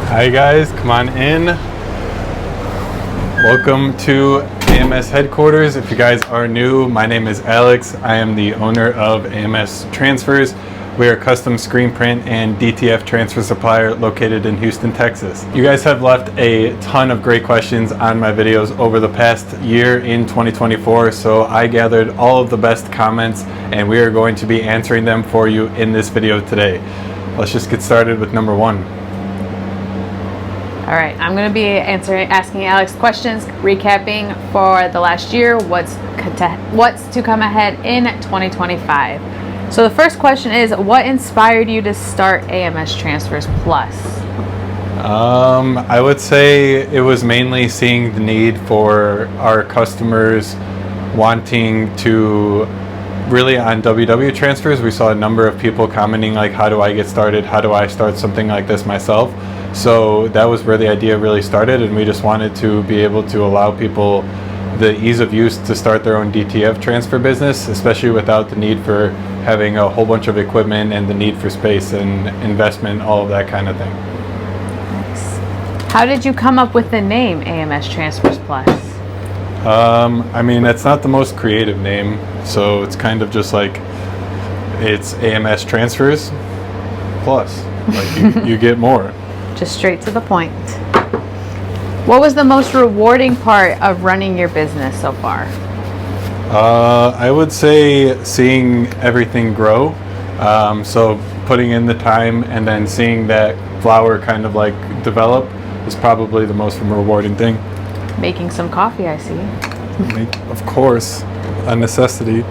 Hi guys, come on in. Welcome to AMS headquarters. If you guys are new, my name is Alex. I am the owner of AMS Transfers. We are a custom screen print and DTF transfer supplier located in Houston, Texas. You guys have left a ton of great questions on my videos over the past year in 2024, so I gathered all of the best comments and we are going to be answering them for you in this video today. Let's just get started with number one. All right, I'm going to be asking Alex questions, recapping for the last year, what's to come ahead in 2025. So the first question is, what inspired you to start AMS Transfers Plus? I would say it was mainly seeing the need for our customers wanting to really on WW transfers. We saw a number of people commenting like, how do I get started? How do I start something like this myself? So that was where the idea really started, and we just wanted to be able to allow people the ease of use to start their own DTF transfer business, especially without the need for having a whole bunch of equipment and the need for space and investment, all of that kind of thing. Nice. How did you come up with the name AMS Transfers Plus? I mean, it's not the most creative name, so it's kind of just like, it's AMS Transfers Plus. Like you get more. Just straight to the point. What was the most rewarding part of running your business so far? I would say seeing everything grow. So putting in the time and then seeing that flower kind of like develop is probably the most rewarding thing. Making some coffee, I see. Of course, a necessity.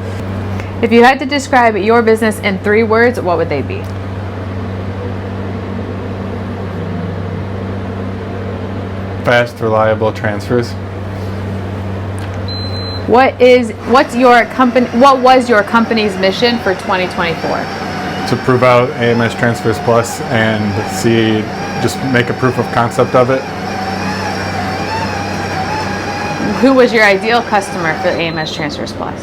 If you had to describe your business in 3 words, what would they be? Fast, reliable transfers. What was your company's mission for 2024? To prove out AMS Transfers Plus and just make a proof of concept of it. Who was your ideal customer for AMS Transfers Plus?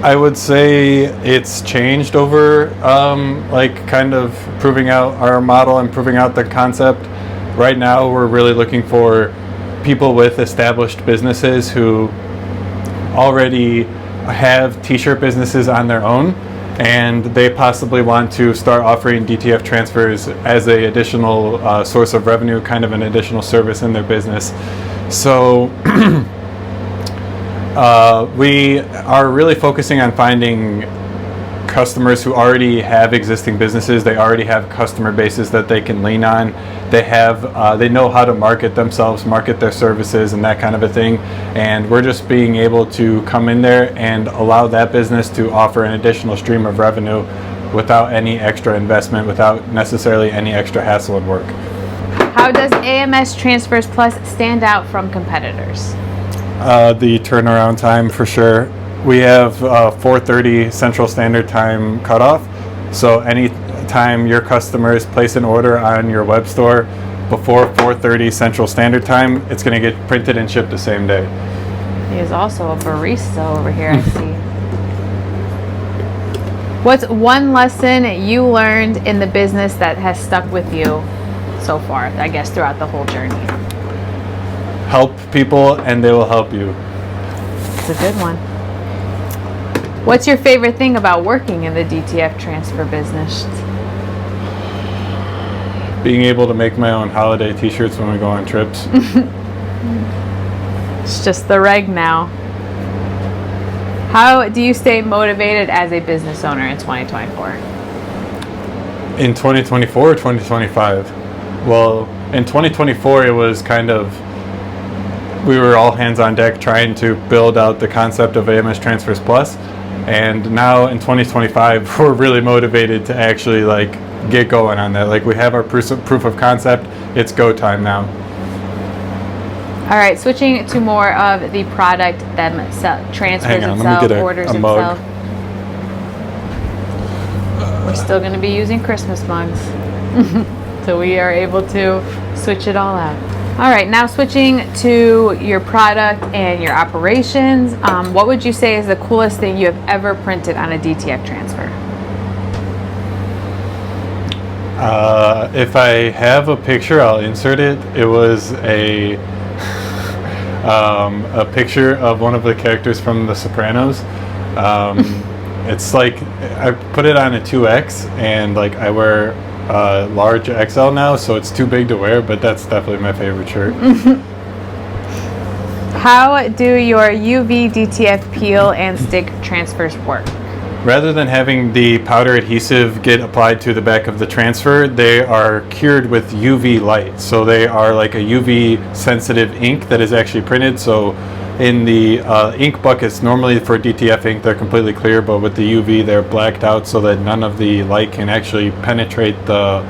I would say it's changed over like kind of proving out our model and proving out the concept. Right now we're really looking for people with established businesses who already have t-shirt businesses on their own, and they possibly want to start offering DTF transfers as an additional source of revenue, kind of an additional service in their business. So we are really focusing on finding customers who already have existing businesses. They already have customer bases that they can lean on. They know how to market themselves, market their services and that kind of a thing. And we're just being able to come in there and allow that business to offer an additional stream of revenue without any extra investment, without necessarily any extra hassle and work. How does AMS Transfers Plus stand out from competitors? The turnaround time for sure. We have 4:30 Central Standard Time cutoff. So any time your customers place an order on your web store before 4:30 Central Standard Time, it's going to get printed and shipped the same day. He is also a barista over here, I see. What's one lesson you learned in the business that has stuck with you so far, I guess, throughout the whole journey? Help people and they will help you. It's a good one. What's your favorite thing about working in the DTF transfer business? Being able to make my own holiday t-shirts when we go on trips. It's just the reg now. How do you stay motivated as a business owner in 2024? In 2024 or 2025? Well, in 2024 it was kind of, we were all hands on deck trying to build out the concept of AMS Transfers Plus. And now in 2025, we're really motivated to actually like get going on that. Like we have our proof of concept. It's go time now. All right, switching to more of the product themselves, transfers itself, orders itself. We're still going to be using Christmas mugs. So we are able to switch it all out. All right, now switching to your product and your operations, what would you say is the coolest thing you have ever printed on a DTF transfer? If I have a picture, I'll insert it. It was a picture of one of the characters from The Sopranos. It's like I put it on a 2X, and like I wear a large XL now, so it's too big to wear. But that's definitely my favorite shirt. How do your UV DTF peel and stick transfers work? Rather than having the powder adhesive get applied to the back of the transfer, they are cured with UV light. So they are like a UV sensitive ink that is actually printed. So in the ink buckets, normally for DTF ink, they're completely clear, but with the UV, they're blacked out so that none of the light can actually penetrate the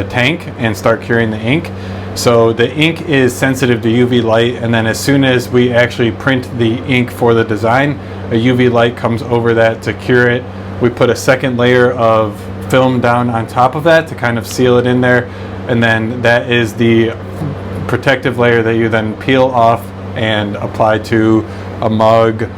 tank and start curing the ink. So the ink is sensitive to UV light, and then as soon as we actually print the ink for the design, a UV light comes over that to cure it. We put a second layer of film down on top of that to kind of seal it in there, and then that is the protective layer that you then peel off and apply to a mug,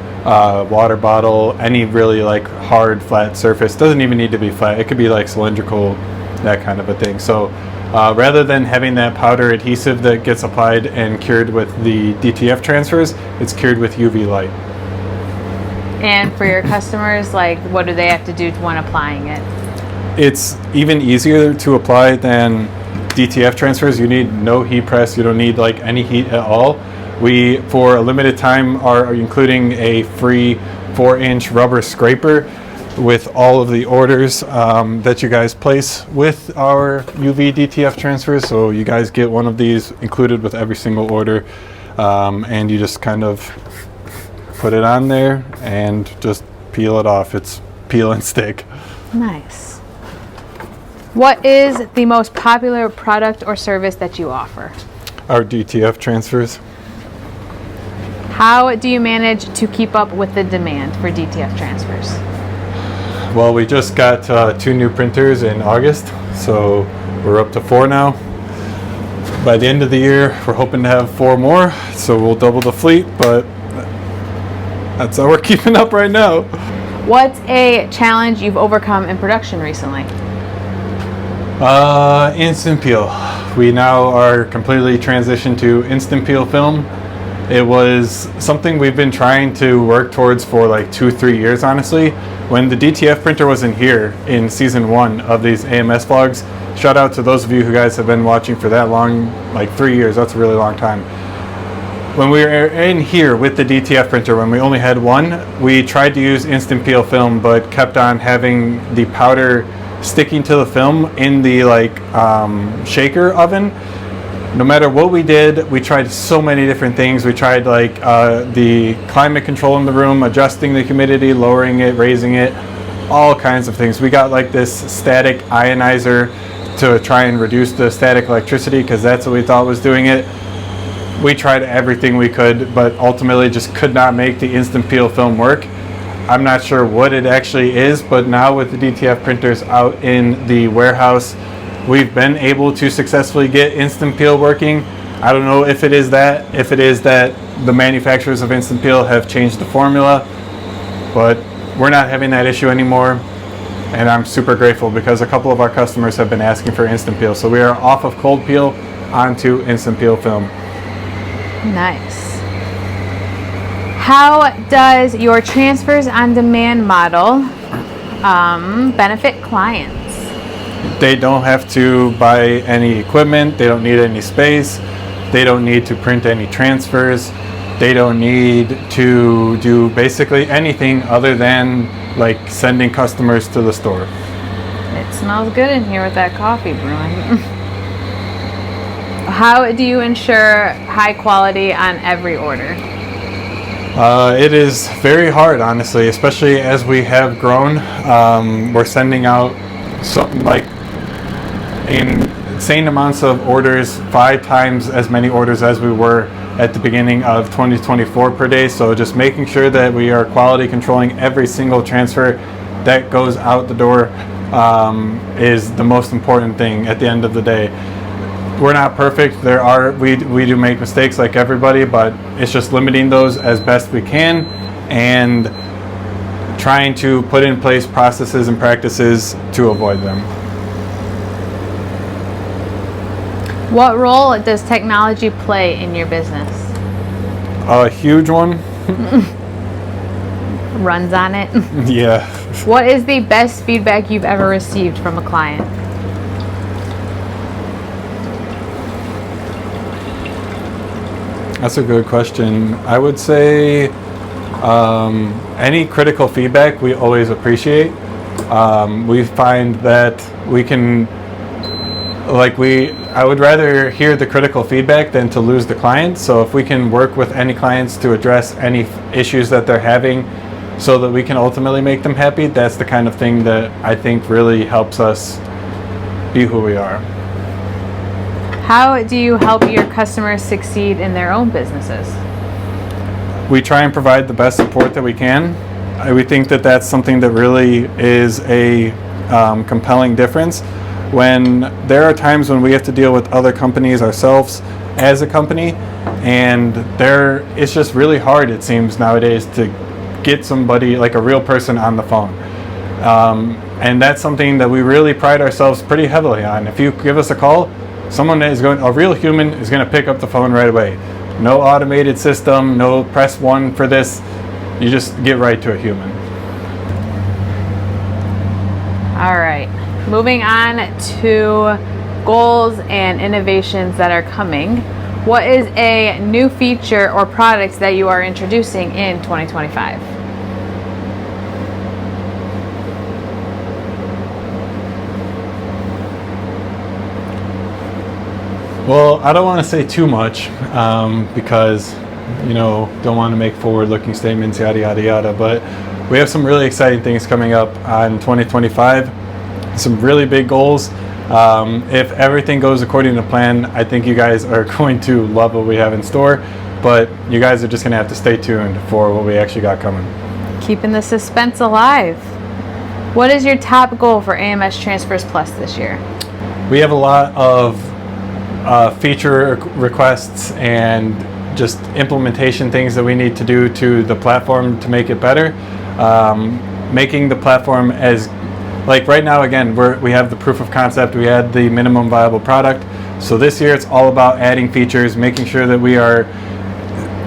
water bottle, any really like hard flat surface. Doesn't even need to be flat, it could be like cylindrical, that kind of a thing. So rather than having that powder adhesive that gets applied and cured with the DTF transfers, it's cured with UV light. And for your customers, like, what do they have to do when applying it? It's even easier to apply than DTF transfers. You need no heat press. You don't need like any heat at all. We, for a limited time, are including a free 4-inch rubber scraper with all of the orders that you guys place with our UV DTF transfers. So you guys get one of these included with every single order, and you just kind of put it on there and just peel it off. It's peel and stick. Nice. What is the most popular product or service that you offer? Our DTF transfers. How do you manage to keep up with the demand for DTF transfers? Well, we just got 2 new printers in August, so we're up to 4 now. By the end of the year, we're hoping to have 4 more, so we'll double the fleet, but that's how we're keeping up right now. What's a challenge you've overcome in production recently? Instant peel. We now are completely transitioned to instant peel film. It was something we've been trying to work towards for like 2-3 years, honestly. When the DTF printer wasn't here in season 1 of these AMS vlogs, shout out to those of you who guys have been watching for that long, like 3 years, that's a really long time. When we were in here with the DTF printer, when we only had one, we tried to use instant peel film, but kept on having the powder sticking to the film in the shaker oven. No matter what we did, we tried so many different things. We tried the climate control in the room, adjusting the humidity, lowering it, raising it, all kinds of things. We got like this static ionizer to try and reduce the static electricity because that's what we thought was doing it. We tried everything we could, but ultimately just could not make the instant peel film work. I'm not sure what it actually is, but now with the DTF printers out in the warehouse, we've been able to successfully get instant peel working. I don't know if it is that the manufacturers of instant peel have changed the formula, but we're not having that issue anymore. And I'm super grateful because a couple of our customers have been asking for instant peel. So we are off of cold peel onto instant peel film. Nice. How does your transfers on demand model benefit clients? They don't have to buy any equipment. They don't need any space. They don't need to print any transfers. They don't need to do basically anything other than like sending customers to the store. It smells good in here with that coffee brewing. How do you ensure high quality on every order? It is very hard, honestly, especially as we have grown. We're sending out something like insane amounts of orders, 5 times as many orders as we were at the beginning of 2024 per day. So just making sure that we are quality controlling every single transfer that goes out the door is the most important thing at the end of the day. We're not perfect. We do make mistakes like everybody, but it's just limiting those as best we can and trying to put in place processes and practices to avoid them. What role does technology play in your business? A huge one. Runs on it. Yeah. What is the best feedback you've ever received from a client? That's a good question. I would say any critical feedback we always appreciate. We find that we can, I would rather hear the critical feedback than to lose the client. So if we can work with any clients to address any issues that they're having so that we can ultimately make them happy, that's the kind of thing that I think really helps us be who we are. How do you help your customers succeed in their own businesses? We try and provide the best support that we can. We think that that's something that really is a compelling difference. When there are times when we have to deal with other companies ourselves as a company, and it's just really hard, it seems nowadays, to get somebody, like a real person, on the phone. And that's something that we really pride ourselves pretty heavily on. If you give us a call, a real human is going to pick up the phone right away. No automated system, no press 1 for this. You just get right to a human. All right. Moving on to goals and innovations that are coming. What is a new feature or products that you are introducing in 2025? Well, I don't want to say too much because, don't want to make forward-looking statements, yada, yada, yada. But we have some really exciting things coming up on 2025. Some really big goals. If everything goes according to plan, I think you guys are going to love what we have in store. But you guys are just going to have to stay tuned for what we actually got coming. Keeping the suspense alive. What is your top goal for AMS Transfers Plus this year? We have a lot of feature requests and just implementation things that we need to do to the platform to make it better. Making the platform as, right now, again, we have the proof of concept, we had the minimum viable product. So this year it's all about adding features, making sure that we are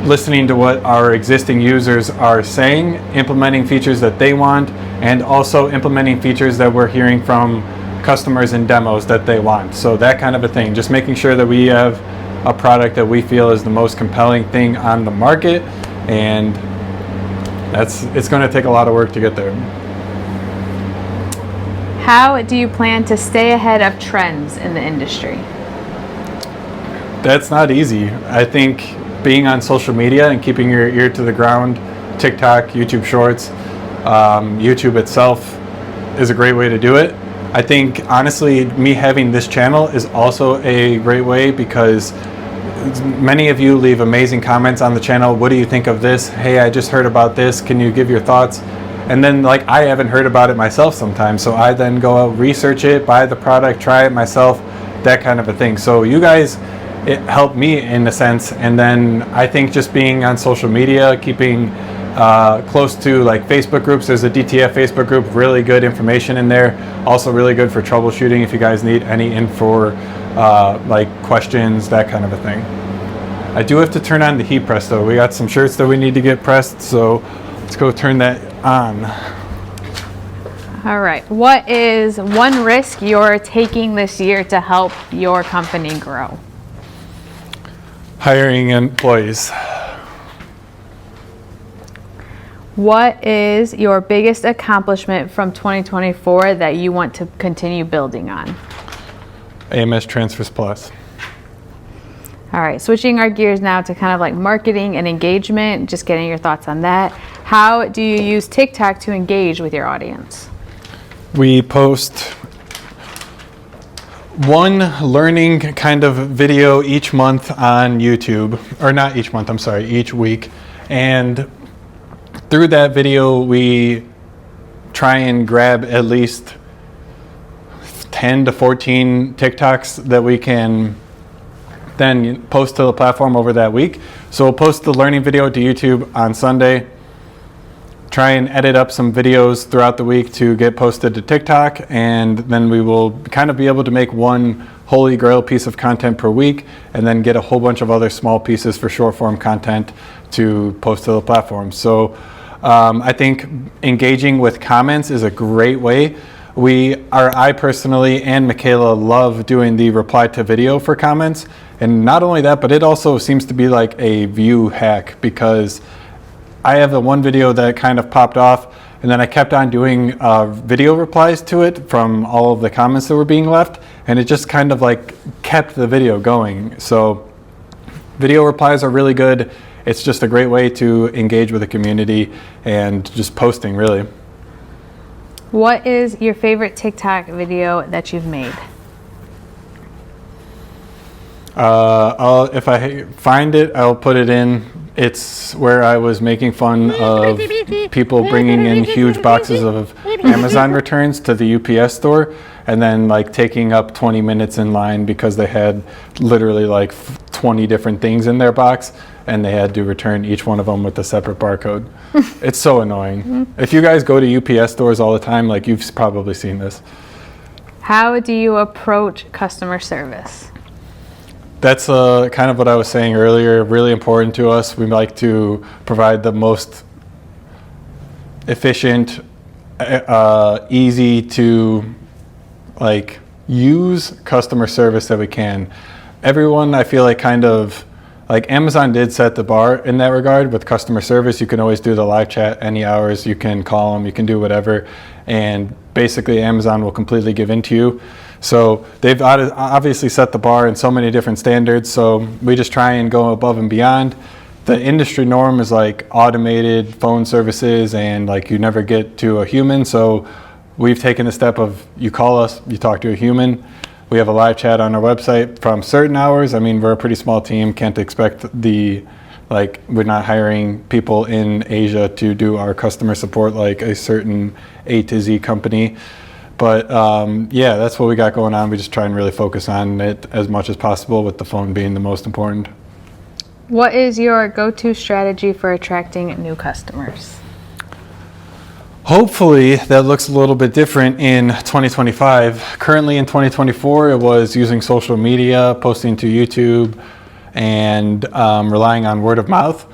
listening to what our existing users are saying, implementing features that they want, and also implementing features that we're hearing from customers and demos that they want. So that kind of a thing, just making sure that we have a product that we feel is the most compelling thing on the market, and it's going to take a lot of work to get there. How do you plan to stay ahead of trends in the industry? That's not easy. I think being on social media and keeping your ear to the ground, TikTok, YouTube Shorts, YouTube itself is a great way to do it. I think, honestly, me having this channel is also a great way because many of you leave amazing comments on the channel. What do you think of this? Hey, I just heard about this. Can you give your thoughts? And then, I haven't heard about it myself sometimes, so I then go out, research it, buy the product, try it myself, that kind of a thing. So you guys, it helped me in a sense. And then I think just being on social media, keeping close to Facebook groups. There's a DTF Facebook group, really good information in there. Also really good for troubleshooting if you guys need any info, questions, that kind of a thing. I do have to turn on the heat press though. We got some shirts that we need to get pressed, so let's go turn that on. All right. What is one risk you're taking this year to help your company grow? Hiring employees. What is your biggest accomplishment from 2024 that you want to continue building on? AMS Transfers Plus. All right, switching our gears now to kind of marketing and engagement, just getting your thoughts on that. How do you use TikTok to engage with your audience? We post one learning kind of video each month on YouTube, or not each month, I'm sorry, each week. And through that video, we try and grab at least 10 to 14 TikToks that we can then post to the platform over that week. So we'll post the learning video to YouTube on Sunday. try and edit up some videos throughout the week to get posted to TikTok, and then we will kind of be able to make one holy grail piece of content per week, and then get a whole bunch of other small pieces for short form content to post to the platform. So I think engaging with comments is a great way. I personally and Michaela love doing the reply to video for comments, and not only that, but it also seems to be like a view hack, because I have the one video that kind of popped off, and then I kept on doing video replies to it from all of the comments that were being left, and it just kind of like kept the video going. So video replies are really good. It's just a great way to engage with the community and just posting, really. What is your favorite TikTok video that you've made? If I find it, I'll put it in. It's where I was making fun of people bringing in huge boxes of Amazon returns to the UPS store, and then like taking up 20 minutes in line because they had literally like 20 different things in their box, and they had to return each one of them with a separate barcode. It's so annoying. If you guys go to UPS stores all the time, like, you've probably seen this. How do you approach customer service? That's kind of what I was saying earlier, really important to us. We like to provide the most efficient, easy to like use customer service that we can. Everyone, I feel like, kind of like Amazon did set the bar in that regard with customer service. You can always do the live chat any hours, you can call them, you can do whatever, and basically Amazon will completely give in to you. So they've obviously set the bar in so many different standards, so we just try and go above and beyond. The industry norm is like automated phone services, and like you never get to a human, so we've taken the step of, you call us, you talk to a human. We have a live chat on our website from certain hours. I mean, we're a pretty small team, can't expect we're not hiring people in Asia to do our customer support like a certain A to Z company. But yeah, that's what we got going on. We just try and really focus on it as much as possible, with the phone being the most important. What is your go-to strategy for attracting new customers? Hopefully that looks a little bit different in 2025. Currently in 2024, it was using social media, posting to YouTube, and relying on word of mouth.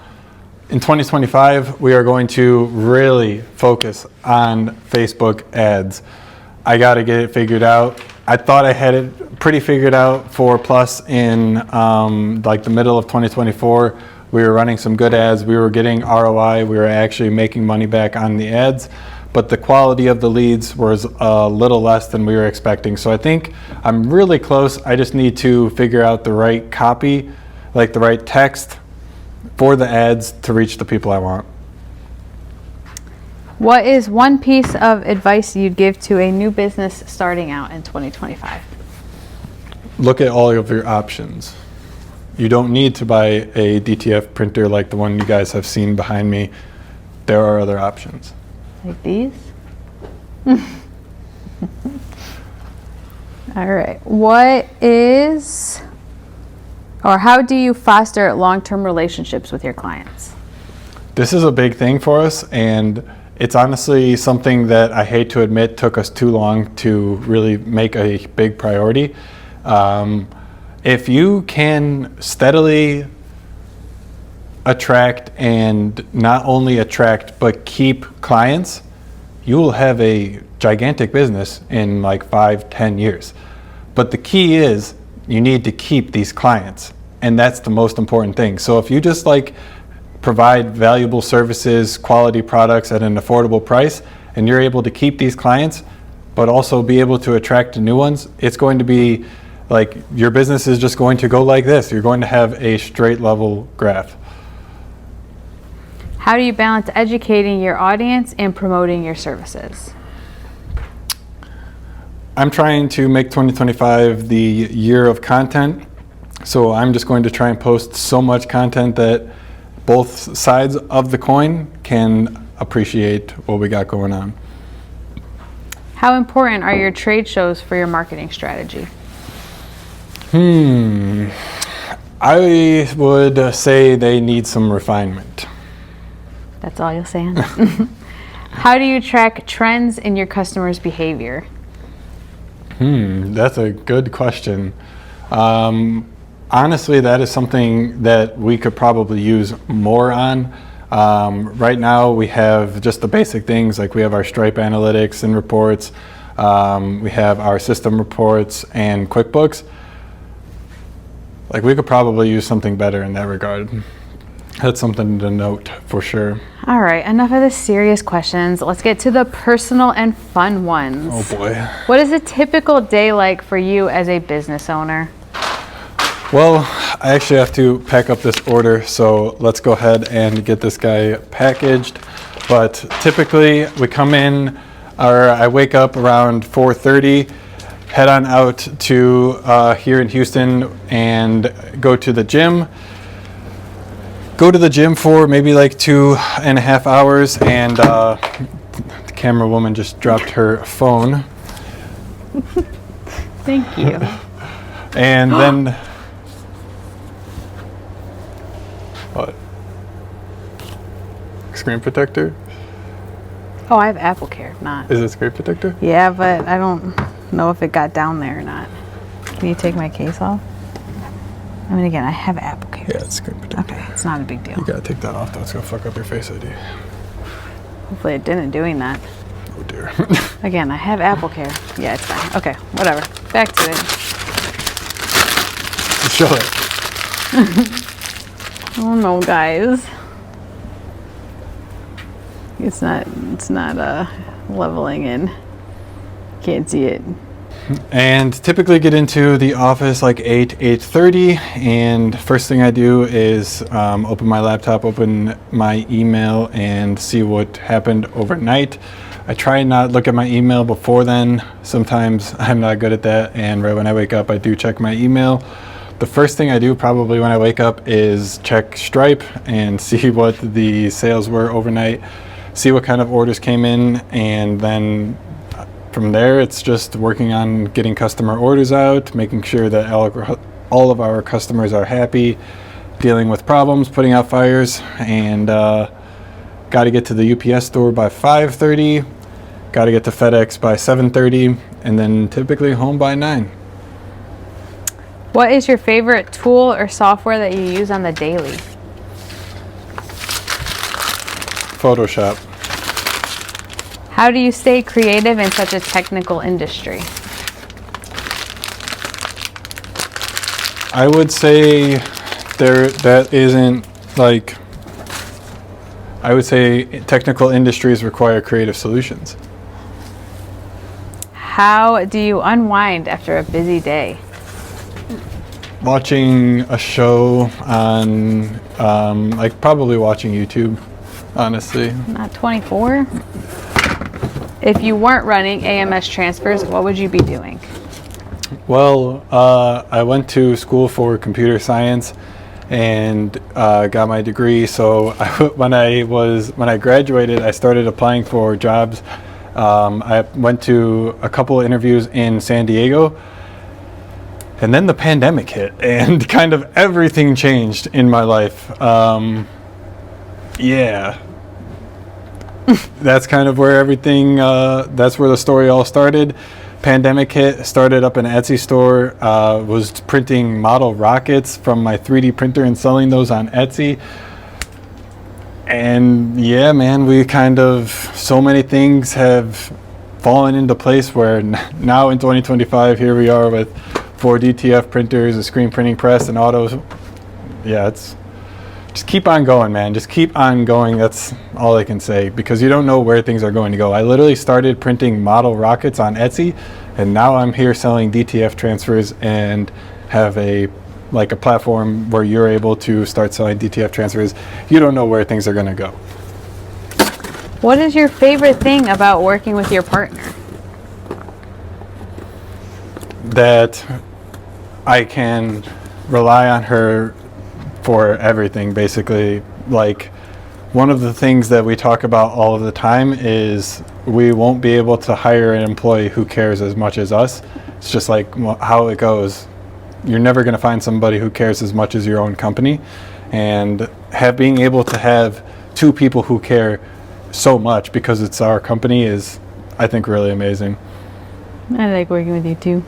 In 2025, we are going to really focus on Facebook ads. I got to get it figured out. I thought I had it pretty figured out for Plus in like the middle of 2024. We were running some good ads. We were getting ROI. We were actually making money back on the ads, but the quality of the leads was a little less than we were expecting. So I think I'm really close. I just need to figure out the right copy, like the right text for the ads to reach the people I want. What is one piece of advice you'd give to a new business starting out in 2025? Look at all of your options. You don't need to buy a DTF printer like the one you guys have seen behind me. There are other options. Like these? All right. How do you foster long-term relationships with your clients? This is a big thing for us, and it's honestly something that I hate to admit took us too long to really make a big priority. If you can steadily attract, and not only attract but keep clients, you will have a gigantic business in like 5-10 years. But the key is you need to keep these clients, and that's the most important thing. So if you just like provide valuable services, quality products at an affordable price, and you're able to keep these clients but also be able to attract new ones, it's going to be like your business is just going to go like this. You're going to have a straight level graph. How do you balance educating your audience and promoting your services? I'm trying to make 2025 the year of content. So I'm just going to try and post so much content that both sides of the coin can appreciate what we got going on. How important are your trade shows for your marketing strategy? I would say they need some refinement. That's all you'll say on that. How do you track trends in your customers' behavior? That's a good question. Honestly, that is something that we could probably use more on. Right now, we have just the basic things, like we have our Stripe analytics and reports. We have our system reports and QuickBooks. Like, we could probably use something better in that regard. That's something to note for sure. All right, enough of the serious questions. Let's get to the personal and fun ones. Oh boy. What is a typical day like for you as a business owner? Well, I actually have to pack up this order, so let's go ahead and get this guy packaged. But typically we come in, or I wake up around 4:30, head on out to here in Houston and go to the gym. Go to the gym for maybe like 2.5 hours, and the camera woman just dropped her phone. Thank you. And then, what? Screen protector? Oh, I have Apple Care, if not. Is it screen protector? Yeah, but I don't know if it got down there or not. Can you take my case off? I mean, again, I have Apple Care. Yeah, it's screen protector. Okay, it's not a big deal. You gotta take that off, though. It's gonna fuck up your Face ID. Hopefully it didn't doing that. Oh dear. Again, I have Apple Care. Yeah, it's fine. Okay, whatever. Back to it. Show it. Oh no, guys. It's not leveling in. Can't see it. And typically get into the office like 8:30, and first thing I do is open my laptop, open my email, and see what happened overnight. I try and not look at my email before then. Sometimes I'm not good at that, and right when I wake up I do check my email. The first thing I do probably when I wake up is check Stripe and see what the sales were overnight, see what kind of orders came in, and then from there, it's just working on getting customer orders out, making sure that all of our customers are happy, dealing with problems, putting out fires, and got to get to the UPS store by 5:30, got to get to FedEx by 7:30, and then typically home by 9. What is your favorite tool or software that you use on the daily? Photoshop. How do you stay creative in such a technical industry? I would say that isn't like, I would say technical industries require creative solutions. How do you unwind after a busy day? Watching a show on, like probably watching YouTube, honestly. Not 24? If you weren't running AMS Transfers, what would you be doing? Well, I went to school for computer science and got my degree. So when I graduated, I started applying for jobs. I went to a couple of interviews in San Diego, and then the pandemic hit, and kind of everything changed in my life. Yeah. That's kind of where everything, that's where the story all started. Pandemic hit, started up an Etsy store, was printing model rockets from my 3D printer and selling those on Etsy. And yeah, man, so many things have fallen into place where now in 2025, here we are with 4 DTF printers, a screen printing press, and autos. Yeah, just keep on going, man. Just keep on going. That's all I can say, because you don't know where things are going to go. I literally started printing model rockets on Etsy, and now I'm here selling DTF transfers and have a platform where you're able to start selling DTF transfers. You don't know where things are going to go. What is your favorite thing about working with your partner? That I can rely on her for everything, basically. Like, one of the things that we talk about all of the time is we won't be able to hire an employee who cares as much as us. It's just like how it goes. You're never going to find somebody who cares as much as your own company, and being able to have 2 people who care so much because it's our company is, I think, really amazing. I like working with you too.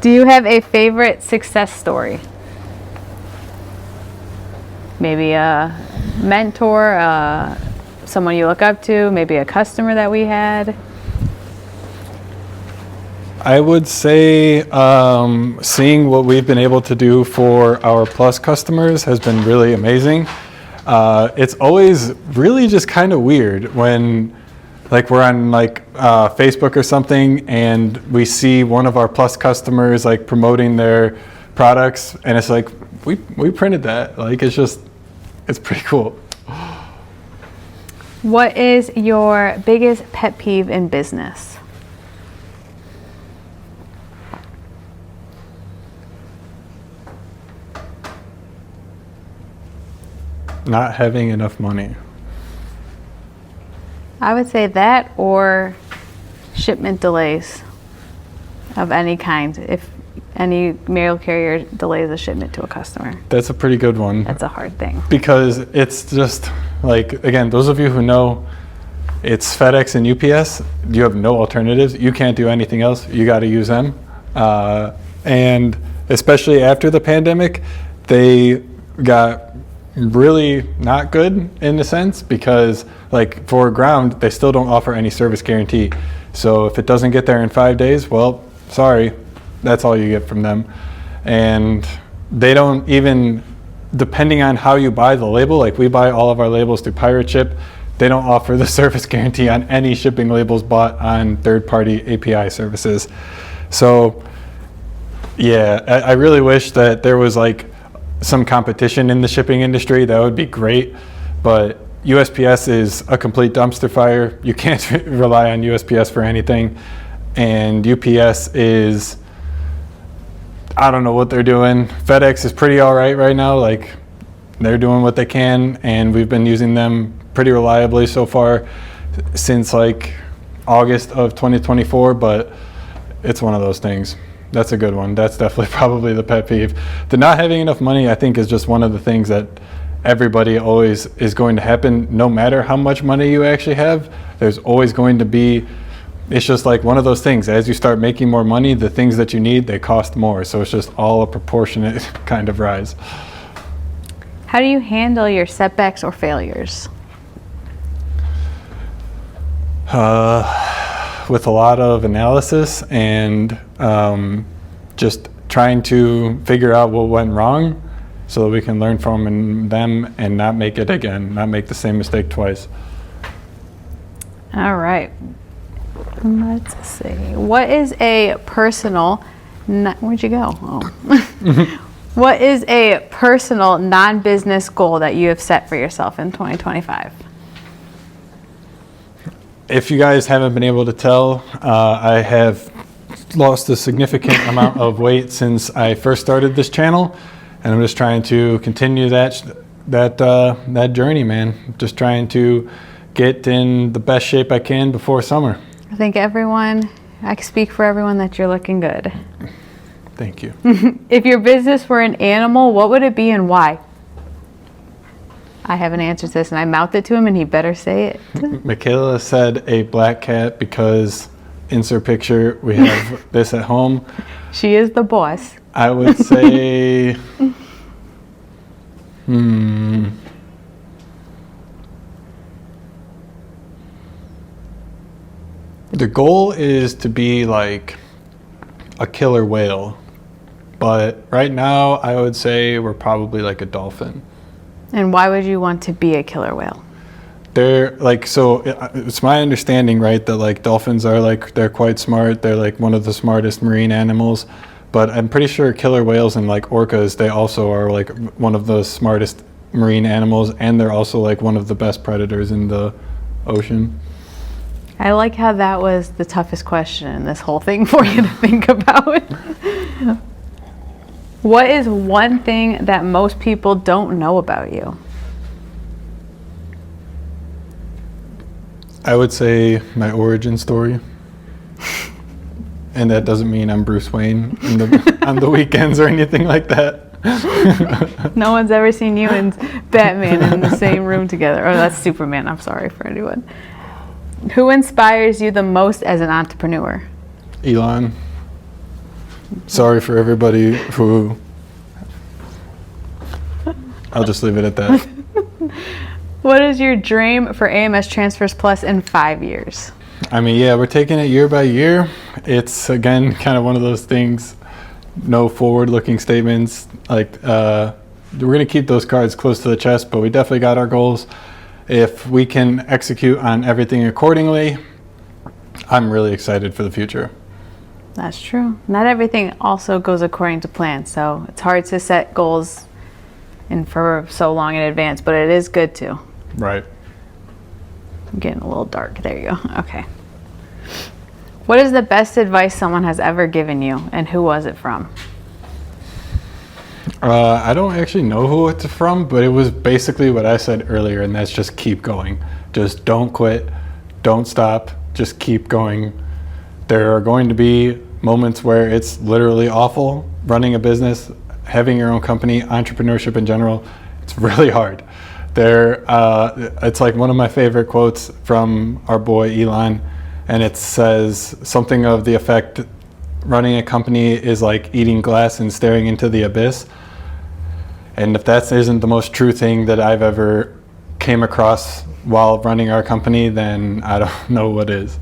Do you have a favorite success story? Maybe a mentor, someone you look up to, maybe a customer that we had. I would say seeing what we've been able to do for our Plus customers has been really amazing. It's always really just kind of weird when like we're on like Facebook or something and we see one of our Plus customers like promoting their products and it's like we printed that. Like it's pretty cool. What is your biggest pet peeve in business? Not having enough money. I would say that or shipment delays of any kind. If any mail carrier delays a shipment to a customer. That's a pretty good one. That's a hard thing. Because it's just like, again, those of you who know it's FedEx and UPS, you have no alternatives. You can't do anything else. You got to use them. And especially after the pandemic, they got really not good in a sense because like for ground, they still don't offer any service guarantee. So if it doesn't get there in 5 days, well, sorry, that's all you get from them. And they don't even, depending on how you buy the label, like we buy all of our labels through Pirate Ship, they don't offer the service guarantee on any shipping labels bought on third-party API services. So yeah, I really wish that there was like some competition in the shipping industry. That would be great, but USPS is a complete dumpster fire. You can't rely on USPS for anything. And UPS is, I don't know what they're doing. FedEx is pretty all right now. Like they're doing what they can and we've been using them pretty reliably so far since like August of 2024, but it's one of those things. That's a good one. That's definitely probably the pet peeve. The not having enough money, I think, is just one of the things that everybody always is going to happen. No matter how much money you actually have, there's always going to be, it's just like one of those things. As you start making more money, the things that you need, they cost more. So it's just all a proportionate kind of rise. How do you handle your setbacks or failures? With a lot of analysis and just trying to figure out what went wrong so that we can learn from them and not make it again, not make the same mistake twice. All right. Let's see. What is a personal, where'd you go? Oh. What is a personal non-business goal that you have set for yourself in 2025? If you guys haven't been able to tell, I have lost a significant amount of weight since I first started this channel, and I'm just trying to continue that journey, man. Just trying to get in the best shape I can before summer. I think I can speak for everyone that you're looking good. Thank you. If your business were an animal, what would it be and why? I have an answer to this, and I mouthed it to him, and he better say it. Michaela said a black cat because, insert picture, we have this at home. She is the boss. I would say, the goal is to be like a killer whale, but right now I would say we're probably like a dolphin. And why would you want to be a killer whale? They're like, so it's my understanding, right, that like dolphins are like, they're quite smart. They're like one of the smartest marine animals, but I'm pretty sure killer whales and like orcas, they also are like one of the smartest marine animals, and they're also like one of the best predators in the ocean. I like how that was the toughest question in this whole thing for you to think about. What is one thing that most people don't know about you? I would say my origin story. And that doesn't mean I'm Bruce Wayne on the weekends or anything like that. No one's ever seen you and Batman in the same room together. Oh, that's Superman. I'm sorry for anyone. Who inspires you the most as an entrepreneur? Elon. Sorry for everybody who... I'll just leave it at that. What is your dream for AMS Transfers Plus in 5 years? I mean, yeah, we're taking it year by year. It's, again, kind of one of those things, no forward-looking statements. Like, we're going to keep those cards close to the chest, but we definitely got our goals. If we can execute on everything accordingly, I'm really excited for the future. That's true. Not everything also goes according to plan, so it's hard to set goals and for so long in advance, but it is good to. Right. I'm getting a little dark. There you go. Okay. What is the best advice someone has ever given you, and who was it from? I don't actually know who it's from, but it was basically what I said earlier, and that's just keep going. Just don't quit. Don't stop. Just keep going. There are going to be moments where it's literally awful running a business, having your own company, entrepreneurship in general. It's really hard. It's like one of my favorite quotes from our boy Elon, and it says something of the effect, running a company is like eating glass and staring into the abyss. And if that isn't the most true thing that I've ever came across while running our company, then I don't know what is.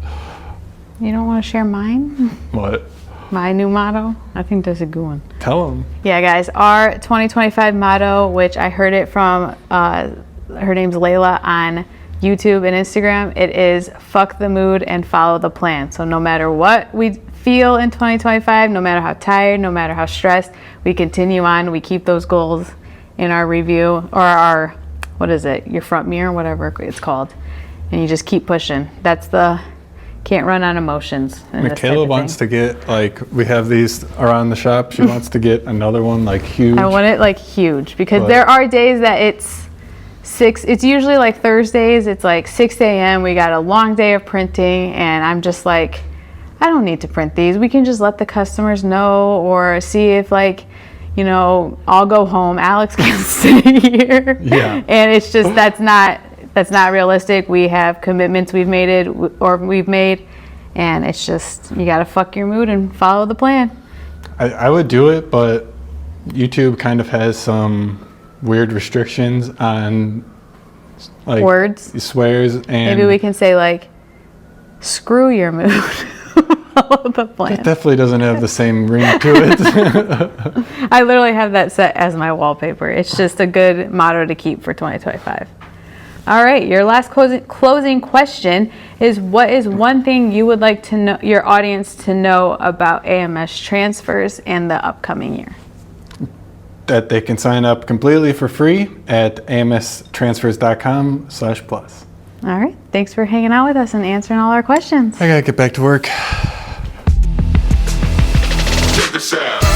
You don't want to share mine? What? My new motto? I think that's a good one. Tell them. Yeah, guys, our 2025 motto, which I heard it from, her name's Layla on YouTube and Instagram. It is fuck the mood and follow the plan. So no matter what we feel in 2025, no matter how tired, no matter how stressed, we continue on. We keep those goals in our review or our, what is it? Your front mirror, whatever it's called. And you just keep pushing. That's the... Can't run on emotions. Michaela wants to get, like, we have these around the shop. She wants to get another one, like, huge. I want it, like, huge. Because there are days that it's usually, like, Thursdays. It's, like, 6 a.m. We got a long day of printing. And I'm just like, I don't need to print these. We can just let the customers know or see if, like, you know, I'll go home. Alex can stay here. Yeah. And it's just, that's not realistic. We have commitments we've made, and it's just, you gotta fuck your mood and follow the plan. I would do it, but YouTube kind of has some weird restrictions on, like, words, swears, and maybe we can say, like, screw your mood. Follow the plan. It definitely doesn't have the same ring to it. I literally have that set as my wallpaper. It's just a good motto to keep for 2025. All right, your last closing question is, what is one thing you would like to know, your audience to know about AMS Transfers and the upcoming year? That they can sign up completely for free at amstransfers.com/plus. All right, thanks for hanging out with us and answering all our questions. I gotta get back to work. Check this out.